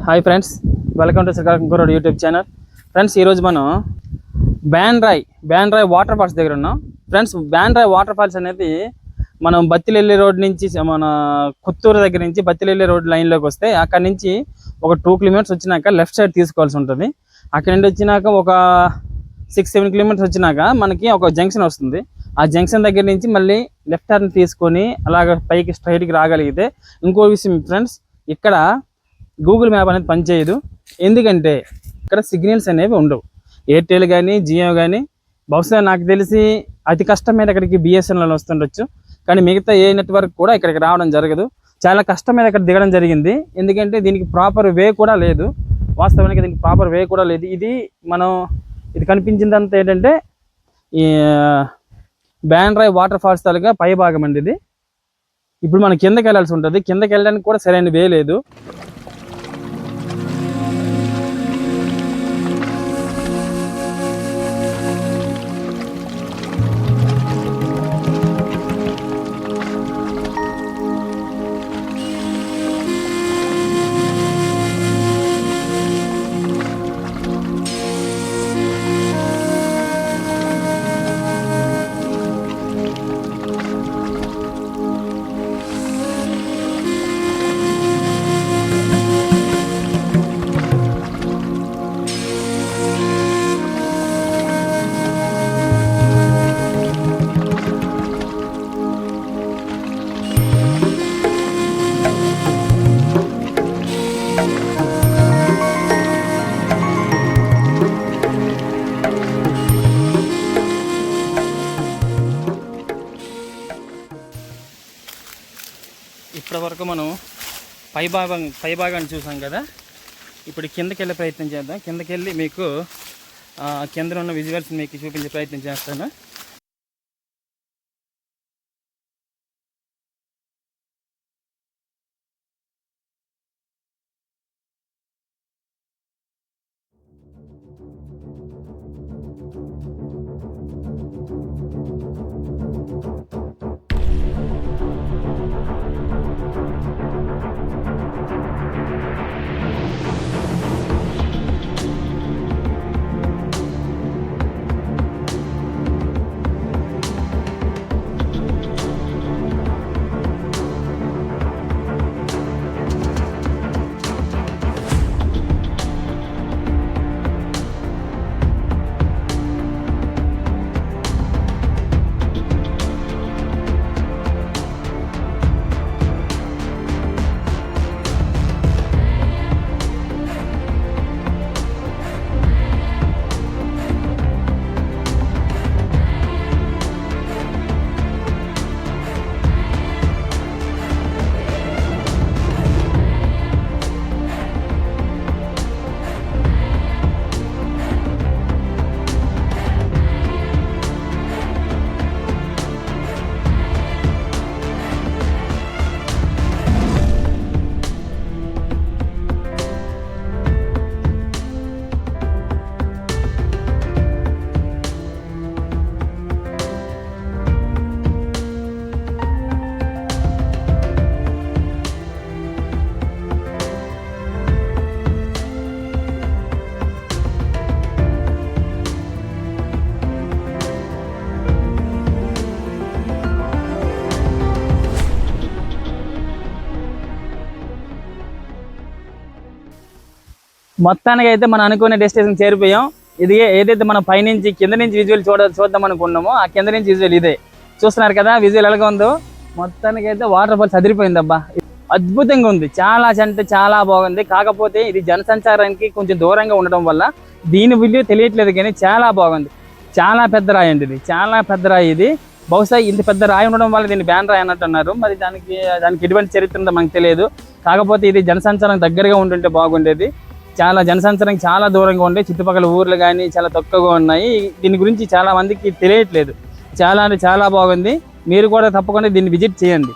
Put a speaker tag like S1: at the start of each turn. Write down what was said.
S1: Hi friends, welcome to Srikakulam road YouTube channel. Friends, ఈరోజు మనం బ్యాన్ రాయ్ వాటర్ ఫాల్స్ దగ్గర ఉన్నాం. ఫ్రెండ్స్, బ్యాన్ రాయ్ వాటర్ ఫాల్స్ అనేది మనం బత్తిలెల్లి రోడ్ నుంచి మన కొత్తూరు దగ్గర నుంచి బత్తిలెల్లి రోడ్ లైన్లోకి వస్తే అక్కడ నుంచి ఒక 2 కిలోమీటర్స్ వచ్చినాక లెఫ్ట్ సైడ్ తీసుకోవాల్సి ఉంటుంది. అక్కడ నుండి వచ్చినాక ఒక 6-7 కిలోమీటర్స్ వచ్చినాక మనకి ఒక జంక్షన్ వస్తుంది. ఆ జంక్షన్ దగ్గర నుంచి మళ్ళీ లెఫ్ట్ టర్న్ తీసుకొని అలాగ పైకి స్ట్రైట్కి రాగలిగితే, ఇంకో విషయం ఫ్రెండ్స్, ఇక్కడ గూగుల్ మ్యాప్ అనేది పనిచేయదు. ఎందుకంటే ఇక్కడ సిగ్నల్స్ అనేవి ఉండవు. ఎయిర్టెల్ కానీ జియో కానీ, బహుశా నాకు తెలిసి అతి కష్టమైన ఇక్కడికి బిఎస్ఎన్ఎల్ వస్తుండొచ్చు, కానీ మిగతా ఏ నెట్వర్క్ కూడా ఇక్కడికి రావడం జరగదు. చాలా కష్టం మీద ఇక్కడ దిగడం జరిగింది. ఎందుకంటే దీనికి ప్రాపర్ వే కూడా లేదు. వాస్తవానికి దీనికి ప్రాపర్ వే కూడా లేదు. ఇది కనిపించిందంతా ఏంటంటే ఈ బ్యాన్ రాయ్ వాటర్ ఫాల్స్ తాలూగా పై భాగం అండి ఇది. ఇప్పుడు మనం కిందకి వెళ్ళాల్సి ఉంటుంది. కిందకి వెళ్ళడానికి కూడా సరైన వే లేదు. ఇప్పటి వరకు మనం పై భాగాన్ని చూసాం కదా. ఇప్పుడు కిందకి వెళ్ళే ప్రయత్నం చేద్దాం. కిందకి వెళ్ళి మీకు కింద ఉన్న విజువల్స్ మీకు చూపించే ప్రయత్నం చేస్తాను. మొత్తానికి అయితే మనం అనుకునే డెస్టినేషన్ చేరిపోయాం. ఇది ఏదైతే మనం పైనుంచి కింద నుంచి విజువల్ చూద్దాం అనుకున్నామో ఆ కింద నుంచి విజువల్ ఇదే. చూస్తున్నారు కదా విజువల్ ఎలాగ ఉందో. మొత్తానికి అయితే వాటర్ ఫాల్స్ అదిరిపోయిందబ్బా, అద్భుతంగా ఉంది. చాలా అంటే చాలా బాగుంది. కాకపోతే ఇది జనసంచారానికి కొంచెం దూరంగా ఉండడం వల్ల దీని విలువ తెలియట్లేదు, కానీ చాలా బాగుంది. చాలా పెద్ద రాయి అండి ఇది, చాలా పెద్ద రాయి ఇది. బహుశా ఇంత పెద్ద రాయి ఉండడం వల్ల దీన్ని బ్యాన్ రాయి అన్నట్టు అన్నారు. మరి దానికి ఎటువంటి చరిత్ర ఉందో మనకు తెలియదు. కాకపోతే ఇది జనసంచారం దగ్గరగా ఉంటుంటే బాగుండేది. చాలా జనసంచారానికి చాలా దూరంగా ఉండే చుట్టుపక్కల ఊర్లు కానీ చాలా తక్కువగా ఉన్నాయి. దీని గురించి చాలా మందికి తెలియట్లేదు. చాలా అంటే చాలా బాగుంది. మీరు కూడా తప్పకుండా దీన్ని విజిట్ చేయండి.